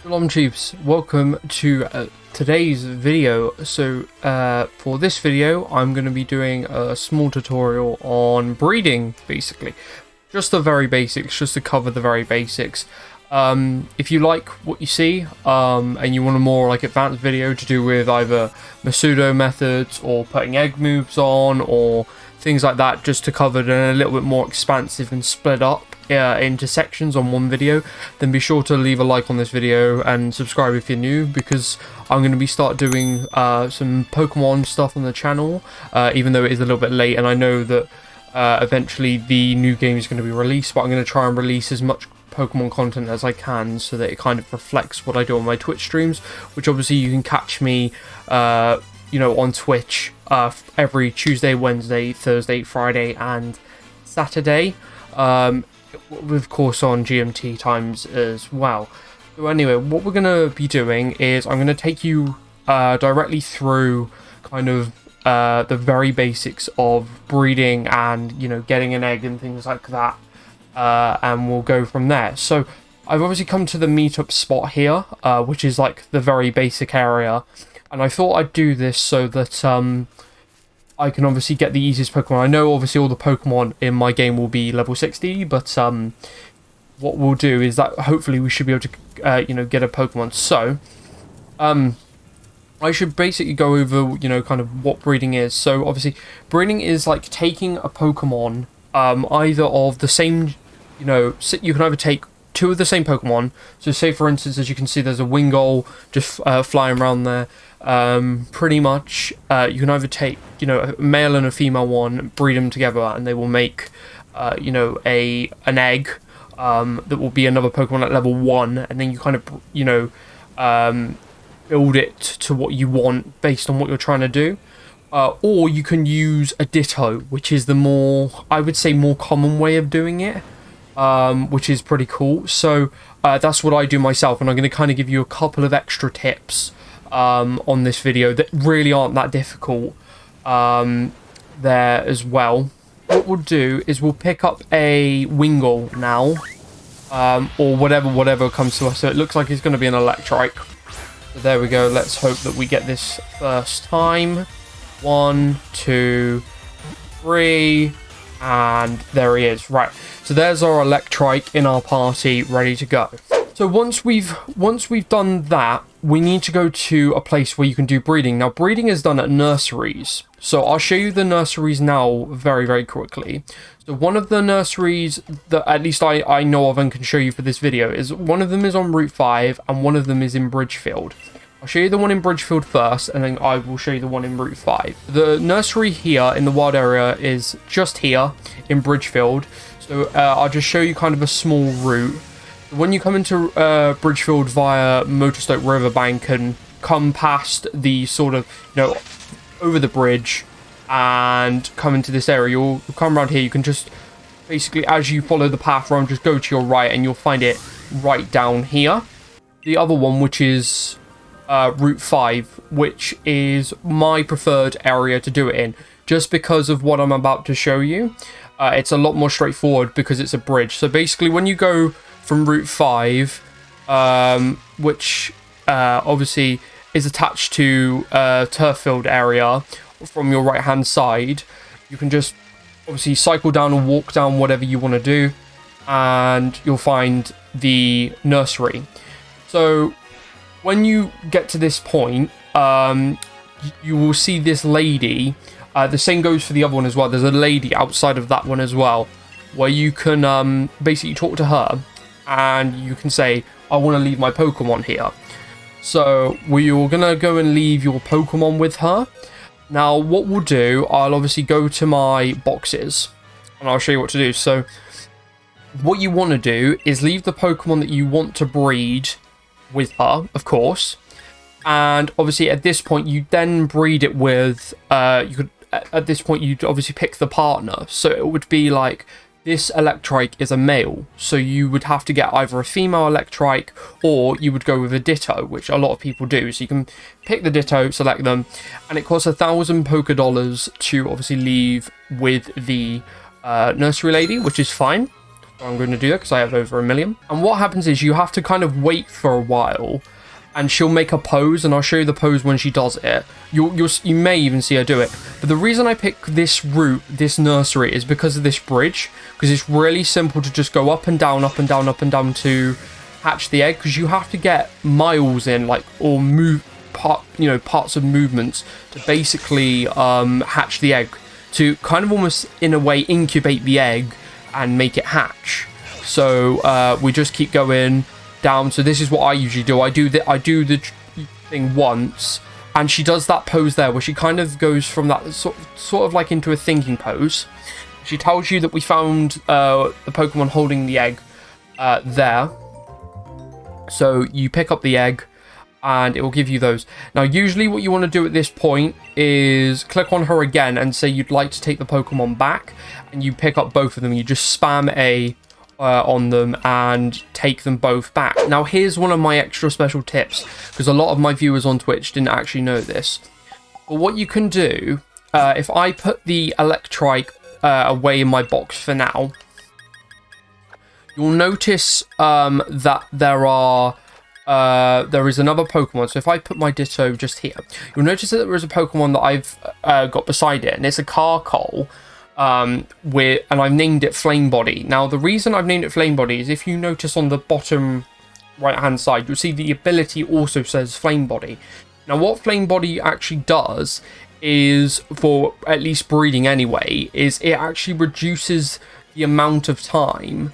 Shalom Chiefs, welcome to today's video. For this video I'm going to be doing a small tutorial on breeding, basically. Just the very basics, just to cover the very basics. If you like what you see and you want a more advanced video to do with either Masudo methods or putting egg moves on or things like that, just to cover it in a little bit more expansive and split up into sections on one video, then be sure to leave a like on this video and subscribe if you're new, because I'm going to be start doing some Pokemon stuff on the channel, even though it is a little bit late, and I know that eventually the new game is going to be released, but I'm going to try and release as much Pokemon content as I can so that it kind of reflects what I do on my Twitch streams, which obviously you can catch me on Twitch every Tuesday, Wednesday, Thursday, Friday and Saturday, of course on GMT times as well. So anyway, what we're going to be doing is I'm going to take you directly through kind of the very basics of breeding and getting an egg and things like that, and we'll go from there. So I've obviously come to the meetup spot here, which is like the very basic area, and I thought I'd do this so that I can obviously get the easiest Pokemon. I know obviously all the Pokemon in my game will be level 60, but what we'll do is that hopefully we should be able to get a Pokemon. So I should basically go over kind of what breeding is. So obviously breeding is like taking a Pokemon either of the same, you can either take two of the same Pokemon. So say for instance, as you can see, there's a Wingull just flying around there. Pretty much you can either take a male and a female one, breed them together, and they will make an egg that will be another Pokemon at level 1, and then you kind of build it to what you want based on what you're trying to do. Or you can use a Ditto, which is the more, I would say, more common way of doing it, which is pretty cool. So that's what I do myself, and I'm going to kind of give you a couple of extra tips on this video that really aren't that difficult there as well. What we'll do is we'll pick up a Wingull now, or whatever comes to us. So it looks like it's going to be an Electrike. So there we go. Let's hope that we get this first time. 1, 2, 3, and there he is. Right, so there's our Electrike in our party, ready to go. So once we've done that, we need to go to a place where you can do breeding. Now, breeding is done at nurseries. So I'll show you the nurseries now very, very quickly. So one of the nurseries that at least I know of and can show you for this video is one of them is on Route 5 and one of them is in Bridgefield. I'll show you the one in Bridgefield first, and then I will show you the one in Route 5. The nursery here in the wild area is just here in Bridgefield. So I'll just show you kind of a small route. When you come into Bridgefield via Motorstoke Riverbank and come past the sort of, over the bridge and come into this area, you'll come around here. You can just basically, as you follow the path around, just go to your right and you'll find it right down here. The other one, which is Route 5, which is my preferred area to do it in, just because of what I'm about to show you. It's a lot more straightforward because it's a bridge. So basically when you go from Route 5, which obviously is attached to Turffield area from your right hand side, you can just obviously cycle down or walk down, whatever you want to do, and you'll find the nursery. So when you get to this point, you will see this lady. The same goes for the other one as well. There's a lady outside of that one as well, where you can basically talk to her, and you can say, I want to leave my Pokemon here. So you're going to go and leave your Pokemon with her. Now, what we'll do, I'll obviously go to my boxes, and I'll show you what to do. So what you want to do is leave the Pokemon that you want to breed with her, of course. And obviously at this point, you then breed it with, at this point, you'd obviously pick the partner. So it would be like, this Electrike is a male, so you would have to get either a female Electrike or you would go with a Ditto, which a lot of people do. So you can pick the Ditto, select them, and it costs 1,000 Poké Dollars to obviously leave with the nursery lady, which is fine. So I'm going to do that because I have over 1 million. And what happens is you have to kind of wait for a while, and she'll make a pose, and I'll show you the pose when she does it. You may even see her do it. But the reason I pick this route, this nursery, is because of this bridge, because it's really simple to just go up and down, up and down, up and down to hatch the egg, because you have to get miles in, like, or parts of movements to basically hatch the egg, to kind of almost in a way incubate the egg and make it hatch. So we just keep going down. So this is what I usually do. I do the thing once, and she does that pose there where she kind of goes from that sort of like into a thinking pose. She tells you that we found the Pokemon holding the egg there. So you pick up the egg and it will give you those. Now usually what you want to do at this point is click on her again and say you'd like to take the Pokemon back, and you pick up both of them. You just spam A on them and take them both back. Now here's one of my extra special tips, because a lot of my viewers on Twitch didn't actually know this. But what you can do, if I put the Electrike away in my box for now, you'll notice that there is another Pokemon. So if I put my Ditto just here, you'll notice that there is a Pokemon that I've got beside it, and it's a Carkoal. And I've named it Flame Body. Now the reason I've named it Flame Body is if you notice on the bottom right hand side, you'll see the ability also says Flame Body. Now what Flame Body actually does is, for at least breeding anyway, is it actually reduces the amount of time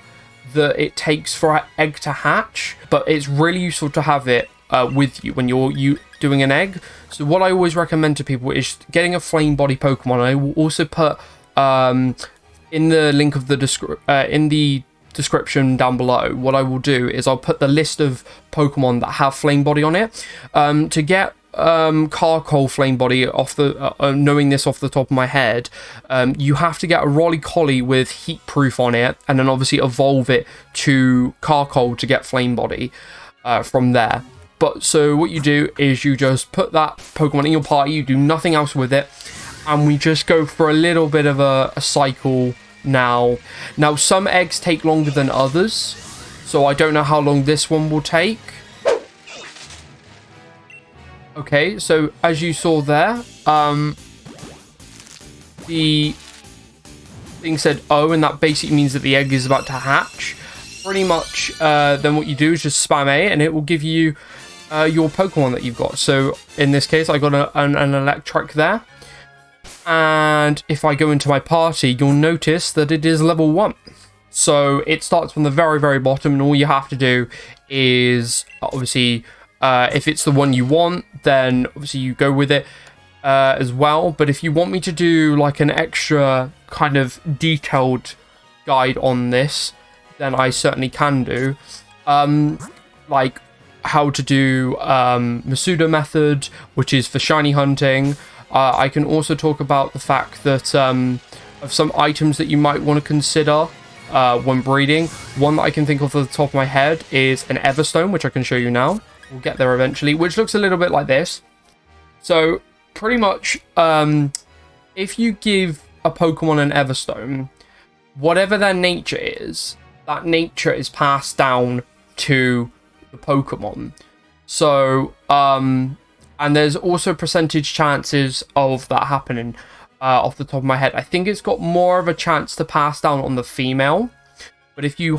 that it takes for an egg to hatch, but it's really useful to have it with you when you're doing an egg. So what I always recommend to people is getting a Flame Body Pokemon. I will also put in the link of in the description down below, what I will do is I'll put the list of Pokemon that have Flame Body on it. To get Carkoal Flame Body off the knowing this off the top of my head, you have to get a Rolly-Collie with Heat Proof on it, and then obviously evolve it to Carkoal to get Flame Body from there. But so what you do is you just put that Pokemon in your party, you do nothing else with it, and we just go for a little bit of a cycle now. Now some eggs take longer than others, so I don't know how long this one will take. Okay, so as you saw there, the thing said O, and that basically means that the egg is about to hatch. Pretty much, then what you do is just spam A, and it will give you your Pokemon that you've got. So in this case, I got an Electrike there. And if I go into my party, you'll notice that it is level 1. So it starts from the very, very bottom, and all you have to do is, obviously, if it's the one you want, then obviously you go with it as well. But if you want me to do like an extra kind of detailed guide on this, then I certainly can do. Like how to do Masuda method, which is for shiny hunting. I can also talk about the fact that of some items that you might want to consider when breeding. One that I can think of off the top of my head is an Everstone, which I can show you now. We'll get there eventually, which looks a little bit like this. So pretty much, if you give a Pokemon an Everstone, whatever their nature is, that nature is passed down to the Pokemon. So, and there's also percentage chances of that happening off the top of my head. I think it's got more of a chance to pass down on the female. But if you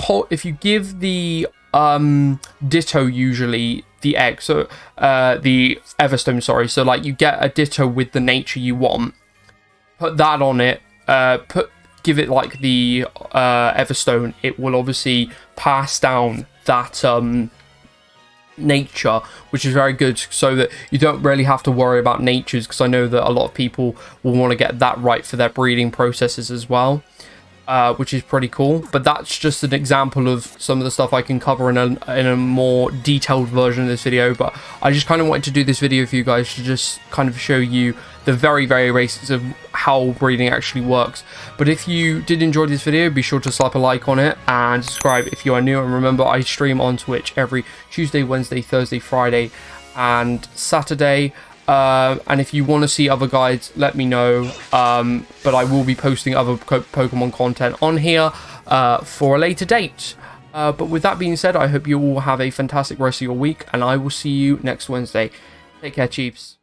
give the Ditto usually the egg, so the Everstone, sorry, so like you get a Ditto with the nature you want, put that on it, give it like the Everstone, it will obviously pass down that nature, which is very good, so that you don't really have to worry about natures, because I know that a lot of people will want to get that right for their breeding processes as well, which is pretty cool. But that's just an example of some of the stuff I can cover in a more detailed version of this video. But I just kind of wanted to do this video for you guys to just kind of show you the very, very basics of how breeding actually works. But if you did enjoy this video, be sure to slap a like on it and subscribe if you are new. And remember, I stream on Twitch every Tuesday, Wednesday, Thursday, Friday and Saturday. And if you want to see other guides, let me know. But I will be posting other Pokemon content on here for a later date. But with that being said, I hope you all have a fantastic rest of your week, and I will see you next Wednesday. Take care, Chiefs.